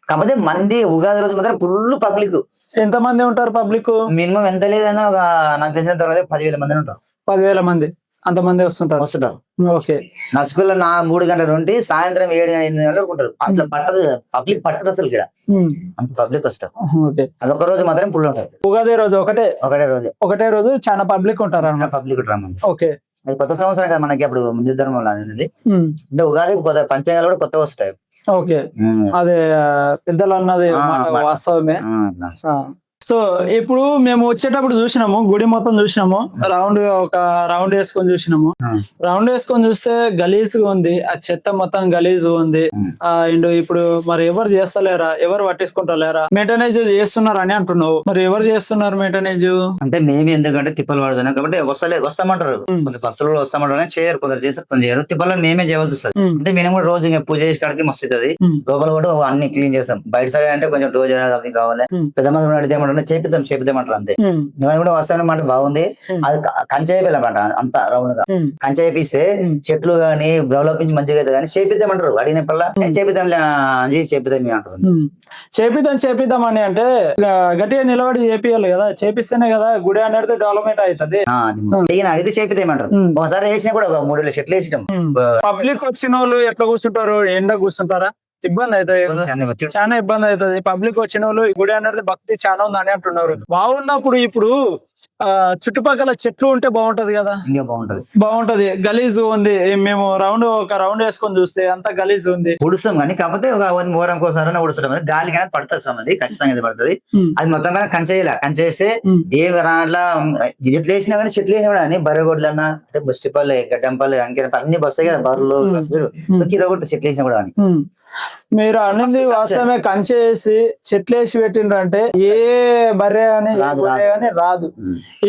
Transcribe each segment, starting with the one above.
కాకపోతే మంది ఉగాది రోజు మాత్రం ఫుల్ పబ్లిక్. ఎంత మంది ఉంటారు పబ్లిక్? మినిమం ఎంత లేదన్నా ఒక నాకు తెలిసిన తర్వాత 10,000 మంది ఉంటారు. 10,000 మంది అంతమంది వస్తుంటారు. ఓకే. నసుకుల్లో 3 గంటల నుండి సాయంత్రం 7 8 గంటలకు ఉంటారు. అట్లా పట్టదు, పబ్లిక్ పట్టదు అసలు ఇక్కడ. అంత పబ్లిక్ వస్తారు. అదొక రోజు మాత్రం ఫుల్ ఉంటారు. ఉగాది రోజు ఒకటే రోజు చాలా పబ్లిక్ ఉంటారు అన్నమాట. పబ్లిక్ ఉంటారు. ఓకే. అది కొత్త సంవత్సరం కదా మనకి, అప్పుడు హిందూ ధర్మంలో అనేది. అంటే ఉగాది కొత్త పంచాంగాలు కూడా కొత్తగా వస్తాయి. ఓకే. అదే పెద్దలు అన్నది వాస్తవమే. సో ఇప్పుడు మేము వచ్చేటప్పుడు చూసినాము, గుడి మొత్తం చూసినాము, ఒక రౌండ్ వేసుకొని చూసినాము. రౌండ్ వేసుకొని చూస్తే గలీజ్ గా ఉంది, ఆ చెత్త మొత్తం గలీజ్ ఉంది. అండ్ ఇప్పుడు మరి ఎవరు చేస్తలేరా, ఎవరు పట్టించుకుంటలేరా? మెయింటెనెన్స్ చేస్తున్నారు అని అంటున్నావు, మరి ఎవరు చేస్తున్నారు మెయింటెనెన్స్? అంటే మేము ఎందుకంటే తిప్పలు పడుతున్నాం కాబట్టి వస్తామంటారు, కొంత భక్తులు వస్తామంటారు కానీ చేయరు, కొందరు చేస్తారు కొందరు చేయరు. తిప్పలను మేమే చేయవలసి వస్తుంది. అంటే మేము కూడా రోజు ఇంకా పూజ చేసి కాడికి మస్తు అవుతుంది. లోపల కూడా అన్ని క్లీన్ చేస్తాం. బయట సైడ్ అంటే కొంచెం డోజర్ అవి కావాలి, పెద్ద మంది అడిగితే చేపిద్దామంటారు అంతే. నేను కూడా వస్తానమాట బాగుంది. అది కంచె అయిపోయాలన్నమాట, అంతా రౌండ్ గా కంచె అయిపిస్తే చెట్లు గానీ డెవలప్ మంచిగా అయితే కానీ చేపిద్దామంటారు. అడిగినప్పుడల్లా చేపిద్దాం అంటారు. చేపిద్దాం అని అంటే గట్టిగా నిలబడి చేపియాలి కదా, చేపిస్తేనే కదా గుడి అనేది డెవలప్మెంట్ అవుతుంది. అడిగితే చేపిద్దామంటారు. ఒకసారి వేసినా కూడా ఒక 3 చెట్లు వేసినాం. పబ్లిక్ వచ్చిన వాళ్ళు ఎట్లా కూర్చుంటారు? ఎండ కూర్చుంటారా? ఇబ్బంది అవుతుంది, చాలా ఇబ్బంది అవుతుంది. పబ్లిక్ వచ్చిన వాళ్ళు గుడి అనేది భక్తి చాలా ఉంది అని అంటున్నారు. బాగున్నప్పుడు ఇప్పుడు చుట్టుపక్కల చెట్లు ఉంటే బాగుంటది కదా, బాగుంటది. గలీజ్ ఉంది, మేము ఒక రౌండ్ వేసుకొని చూస్తే అంత గలీజ్ ఉంది. ఉడుస్తాం కానీ కాకపోతే ఒక వారం కోసారి ఉడుస్తాం, గాలి కానీ పడుతుంది, అది ఖచ్చితంగా పడుతుంది. అది మొత్తం కంచేస్తే ఏ అట్లా ఎట్లు వేసినా కానీ చెట్లు వేసినా కానీ బర్రెగొడ్లన్నా అంటే బస్టిపల్లి గడ్డంపల్లి అంకెరపల్లి అన్ని బస్తాయి కదా, బర్రెలు కిలోగొట్టు చెట్లు వేసినా కూడా. మీరు అనేది వాస్తవమే, కంచె వేసి చెట్లు వేసి పెట్టిండ్రంటే ఏ బర్రె అని రాదు.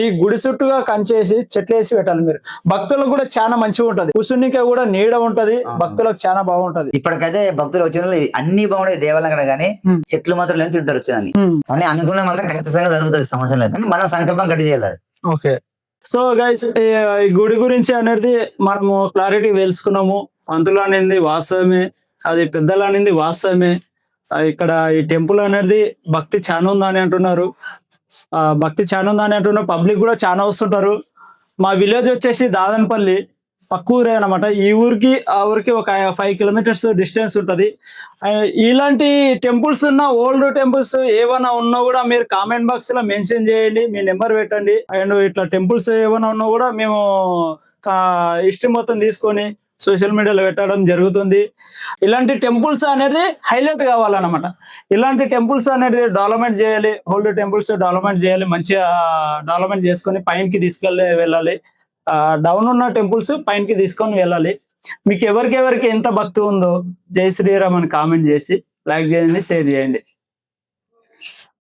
ఈ గుడి చుట్టూగా కంచేసి చెట్లు వేసి పెట్టాలి. మీరు భక్తులకు కూడా చాలా మంచిగా ఉంటది, కూర్చునికే కూడా నీడ ఉంటది, భక్తులకు చాలా బాగుంటది. ఇప్పటికైతే భక్తులు వచ్చిన అన్ని బాగుంటాయి దేవాలయం కానీ చెట్లు మాత్రం లేని తింటారు వచ్చేదాన్ని అని అనుకున్న మాత్రం ఖచ్చితంగా జరుగుతుంది, సమస్య లేదు. మనం సంకల్పం కట్టి చేయాలి. ఓకే. సో గైస్, ఈ గుడి గురించి అనేది మనము క్లారిటీ తెలుసుకున్నాము. పంతులు అనేది వాస్తవమే, అది పెద్దలు అనేది వాస్తవమే. ఇక్కడ ఈ టెంపుల్ అనేది భక్తి చాలా ఉందని అంటున్నారు, పబ్లిక్ కూడా చాలా వస్తుంటారు. మా విలేజ్ వచ్చేసి దాదన్పల్లి, పక్క ఊరే అనమాట. ఈ ఊరికి ఆ ఊరికి ఒక 5 కిలోమీటర్స్ డిస్టెన్స్ ఉంటది. ఇలాంటి టెంపుల్స్ ఓల్డ్ టెంపుల్స్ ఏమైనా ఉన్నా కూడా మీరు కామెంట్ బాక్స్ లో మెన్షన్ చేయండి, మీ నెంబర్ పెట్టండి. అండ్ ఇట్లా టెంపుల్స్ ఏమైనా ఉన్నా కూడా మేము హిస్టరీ మొత్తం తీసుకొని సోషల్ మీడియాలో పెట్టడం జరుగుతుంది. ఇలాంటి టెంపుల్స్ అనేది హైలైట్ కావాలన్నమాట. ఇలాంటి టెంపుల్స్ అనేది డెవలప్మెంట్ చేయాలి, ఓల్డ్ టెంపుల్స్ డెవలప్మెంట్ చేయాలి, మంచిగా డెవలప్మెంట్ చేసుకొని పైనకి వెళ్ళాలి. డౌన్ ఉన్న టెంపుల్స్ పైనకి తీసుకొని వెళ్ళాలి. మీకు ఎవరికి ఎంత భక్తి ఉందో జై శ్రీరామ్ అని కామెంట్ చేసి లైక్ చేయండి, షేర్ చేయండి.